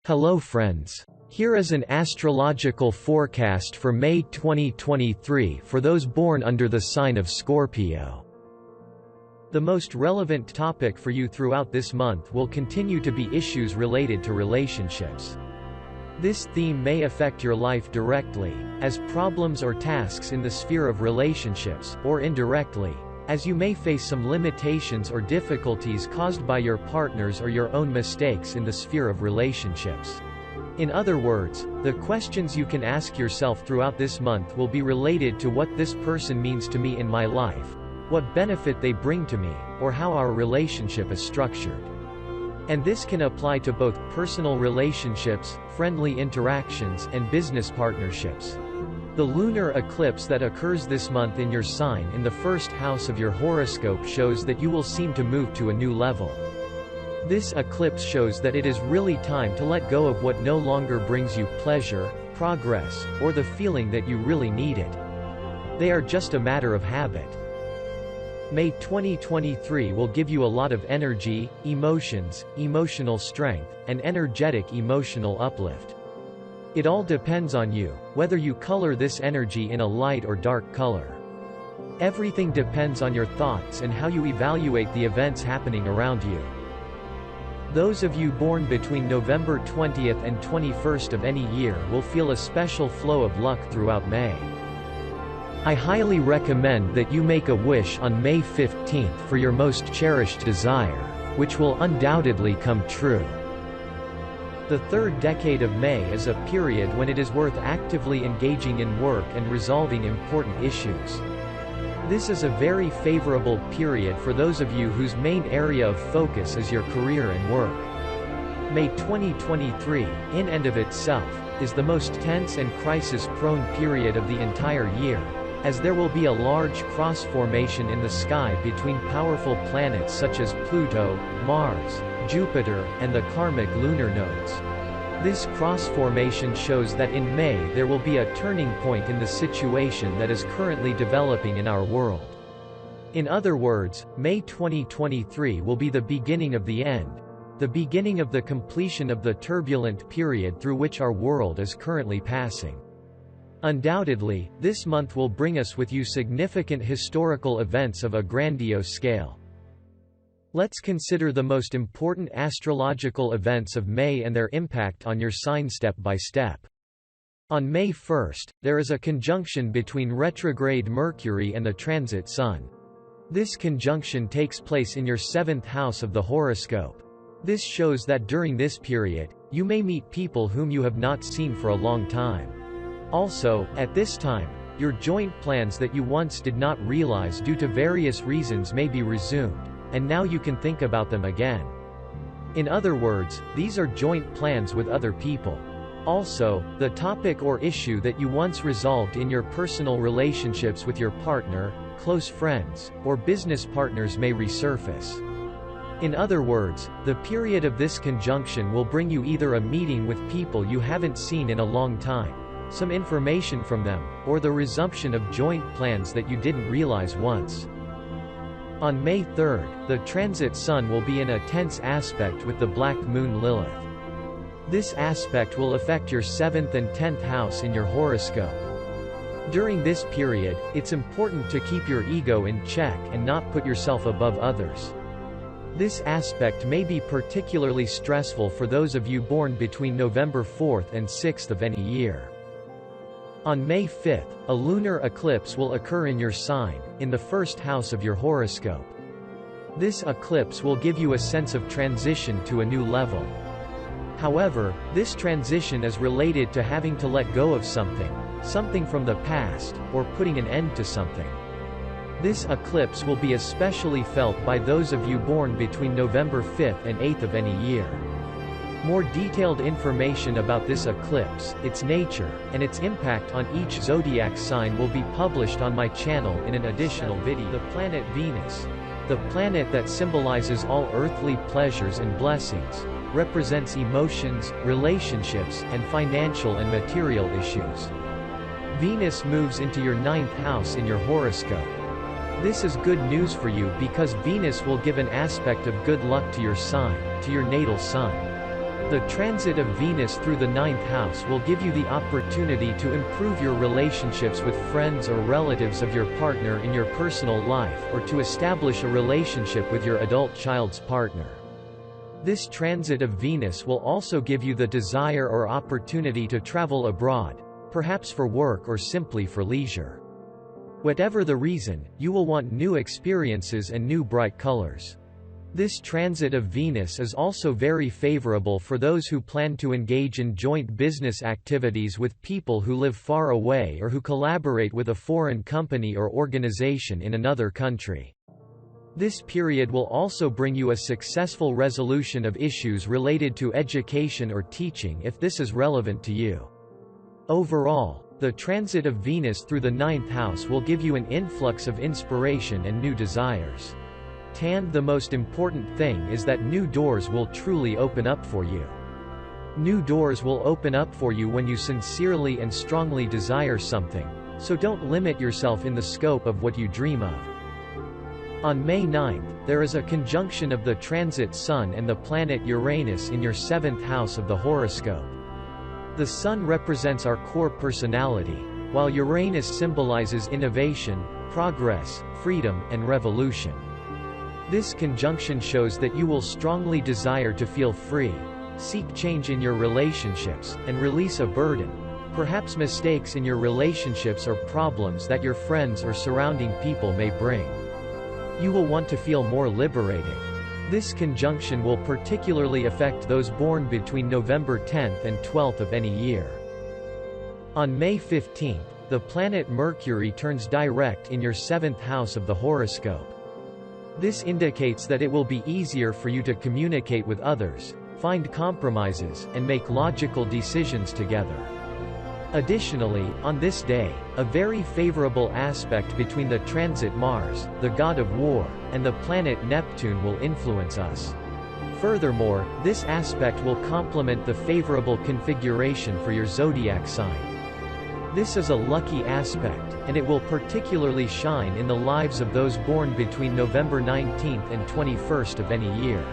Hello friends. Here is an astrological forecast for May 2023 for those born under the sign of Scorpio. The most relevant topic for you throughout this month will continue to be issues related to relationships. This theme may affect your life directly, as problems or tasks in the sphere of relationships, or indirectly, as you may face some limitations or difficulties caused by your partners or your own mistakes in the sphere of relationships. In other words, the questions you can ask yourself throughout this month will be related to what this person means to me in my life, what benefit they bring to me, or how our relationship is structured. And this can apply to both personal relationships, friendly interactions, and business partnerships. The lunar eclipse that occurs this month in your sign in the first house of your horoscope shows that you will seem to move to a new level. This eclipse shows that it is really time to let go of what no longer brings you pleasure, progress, or the feeling that you really need it. They are just a matter of habit. May 2023 will give you a lot of energy, emotions, emotional strength, and energetic emotional uplift. It all depends on you, whether you color this energy in a light or dark color. Everything depends on your thoughts and how you evaluate the events happening around you. Those of you born between November 20th and 21st of any year will feel a special flow of luck throughout May. I highly recommend that you make a wish on May 15th for your most cherished desire, which will undoubtedly come true. The third decade of May is a period when it is worth actively engaging in work and resolving important issues. This is a very favorable period for those of you whose main area of focus is your career and work. May 2023, in and of itself, is the most tense and crisis-prone period of the entire year, as there will be a large cross formation in the sky between powerful planets such as Pluto, Mars, Jupiter, and the Karmic lunar nodes. This cross formation shows that in May there will be a turning point in the situation that is currently developing in our world. In other words, May 2023 will be the beginning of the end, the beginning of the completion of the turbulent period through which our world is currently passing. Undoubtedly, this month will bring us with you significant historical events of a grandiose scale. Let's consider the most important astrological events of May and their impact on your sign step by step. On May 1st, there is a conjunction between retrograde Mercury and the transit Sun. This conjunction takes place in your 7th house of the horoscope. This shows that during this period, you may meet people whom you have not seen for a long time. Also, at this time, your joint plans that you once did not realize due to various reasons may be resumed, and now you can think about them again. In other words, these are joint plans with other people. Also, the topic or issue that you once resolved in your personal relationships with your partner, close friends, or business partners may resurface. In other words, the period of this conjunction will bring you either a meeting with people you haven't seen in a long time, some information from them, or the resumption of joint plans that you didn't realize once. On May 3rd, the transit Sun will be in a tense aspect with the Black Moon Lilith. This aspect will affect your 7th and 10th house in your horoscope. During this period, it's important to keep your ego in check and not put yourself above others. This aspect may be particularly stressful for those of you born between November 4th and 6th of any year. On May 5th, a lunar eclipse will occur in your sign, in the 1st house of your horoscope. This eclipse will give you a sense of transition to a new level. However, this transition is related to having to let go of something from the past, or putting an end to something. This eclipse will be especially felt by those of you born between November 5th and 8th of any year. More detailed information about this eclipse, its nature, and its impact on each zodiac sign will be published on my channel in an additional video. The planet Venus, the planet that symbolizes all earthly pleasures and blessings, represents emotions, relationships, and financial and material issues. Venus moves into your 9th house in your horoscope. This is good news for you because Venus will give an aspect of good luck to your sign, to your natal sun. The transit of Venus through the 9th house will give you the opportunity to improve your relationships with friends or relatives of your partner in your personal life, or to establish a relationship with your adult child's partner. This transit of Venus will also give you the desire or opportunity to travel abroad, perhaps for work or simply for leisure. Whatever the reason, you will want new experiences and new bright colors. This transit of Venus is also very favorable for those who plan to engage in joint business activities with people who live far away or who collaborate with a foreign company or organization in another country. This period will also bring you a successful resolution of issues related to education or teaching if this is relevant to you. Overall, the transit of Venus through the 9th house will give you an influx of inspiration and new desires. And the most important thing is that new doors will truly open up for you. New doors will open up for you when you sincerely and strongly desire something, so don't limit yourself in the scope of what you dream of. On May 9th, there is a conjunction of the transit Sun and the planet Uranus in your 7th house of the horoscope. The Sun represents our core personality, while Uranus symbolizes innovation, progress, freedom, and revolution. This conjunction shows that you will strongly desire to feel free, seek change in your relationships, and release a burden, perhaps mistakes in your relationships or problems that your friends or surrounding people may bring. You will want to feel more liberated. This conjunction will particularly affect those born between November 10th and 12th of any year. On May 15th, the planet Mercury turns direct in your 7th house of the horoscope. This indicates that it will be easier for you to communicate with others, find compromises, and make logical decisions together. Additionally, on this day, a very favorable aspect between the transit Mars, the god of war, and the planet Neptune will influence us. Furthermore, this aspect will complement the favorable configuration for your zodiac sign. This is a lucky aspect, and it will particularly shine in the lives of those born between November 19th and 21st of any year.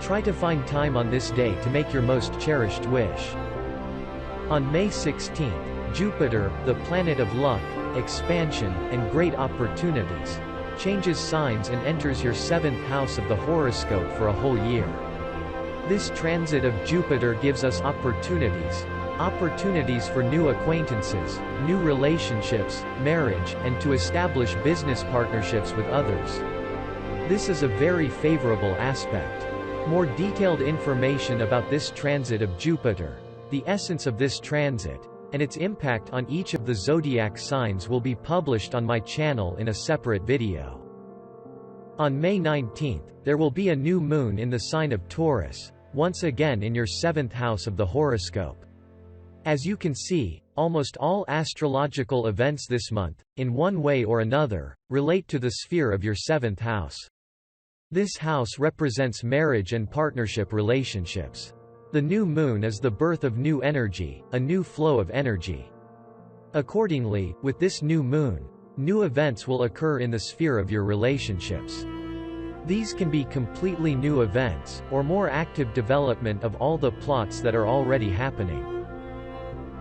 Try to find time on this day to make your most cherished wish. On May 16th, Jupiter, the planet of luck, expansion, and great opportunities, changes signs and enters your 7th house of the horoscope for a whole year. This transit of Jupiter gives us opportunities for new acquaintances, new relationships, marriage, and to establish business partnerships with others. This is a very favorable aspect. More detailed information about this transit of Jupiter, the essence of this transit, and its impact on each of the zodiac signs will be published on my channel in a separate video. On May 19th, there will be a new moon in the sign of Taurus, once again in your 7th house of the horoscope. As you can see, almost all astrological events this month, in one way or another, relate to the sphere of your 7th house. This house represents marriage and partnership relationships. The new moon is the birth of new energy, a new flow of energy. Accordingly, with this new moon, new events will occur in the sphere of your relationships. These can be completely new events, or more active development of all the plots that are already happening.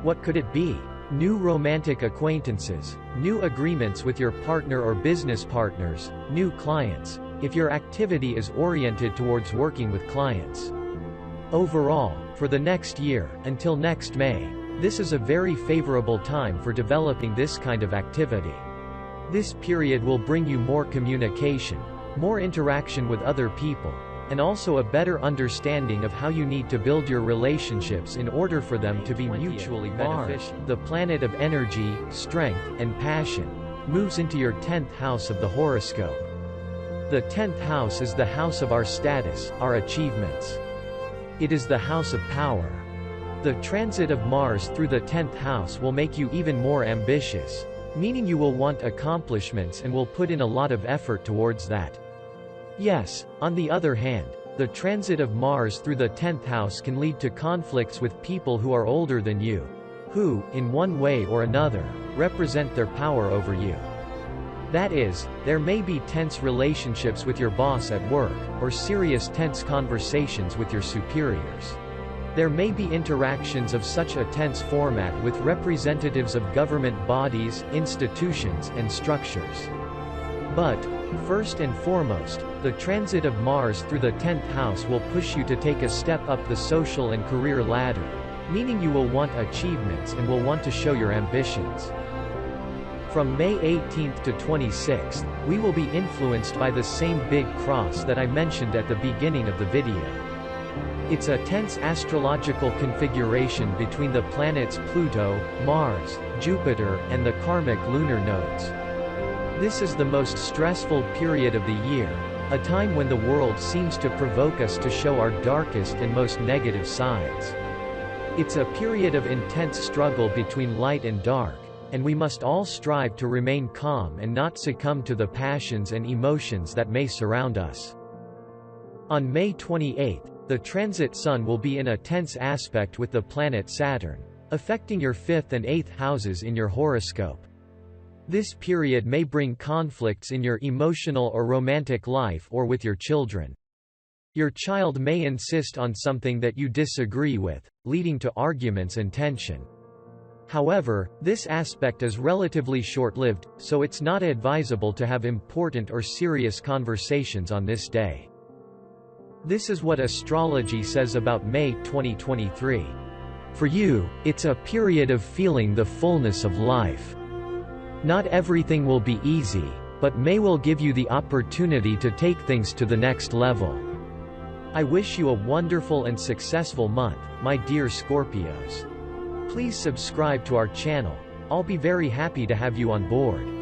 What could it be? New romantic acquaintances, new agreements with your partner or business partners, new clients, if your activity is oriented towards working with clients. Overall, for the next year, until next May, this is a very favorable time for developing this kind of activity. This period will bring you more communication, more interaction with other people, and also a better understanding of how you need to build your relationships in order for them to be mutually beneficial. Mars, the planet of energy, strength, and passion, moves into your 10th house of the horoscope. The 10th house is the house of our status, our achievements. It is the house of power. The transit of Mars through the 10th house will make you even more ambitious, meaning you will want accomplishments and will put in a lot of effort towards that. Yes, on the other hand, the transit of Mars through the 10th house can lead to conflicts with people who are older than you, who, in one way or another, represent their power over you. That is, there may be tense relationships with your boss at work, or serious tense conversations with your superiors. There may be interactions of such a tense format with representatives of government bodies, institutions, and structures. But, first and foremost, the transit of Mars through the 10th house will push you to take a step up the social and career ladder, meaning you will want achievements and will want to show your ambitions. From May 18th to 26th, we will be influenced by the same big cross that I mentioned at the beginning of the video. It's a tense astrological configuration between the planets Pluto, Mars, Jupiter, and the karmic lunar nodes. This is the most stressful period of the year, a time when the world seems to provoke us to show our darkest and most negative sides. It's a period of intense struggle between light and dark, and we must all strive to remain calm and not succumb to the passions and emotions that may surround us. On May 28th, the transit Sun will be in a tense aspect with the planet Saturn, affecting your 5th and 8th houses in your horoscope. This period may bring conflicts in your emotional or romantic life or with your children. Your child may insist on something that you disagree with, leading to arguments and tension. However, this aspect is relatively short-lived, so it's not advisable to have important or serious conversations on this day. This is what astrology says about May 2023. For you, it's a period of feeling the fullness of life. Not everything will be easy, but May will give you the opportunity to take things to the next level. I wish you a wonderful and successful month, my dear Scorpios. Please subscribe to our channel. I'll be very happy to have you on board.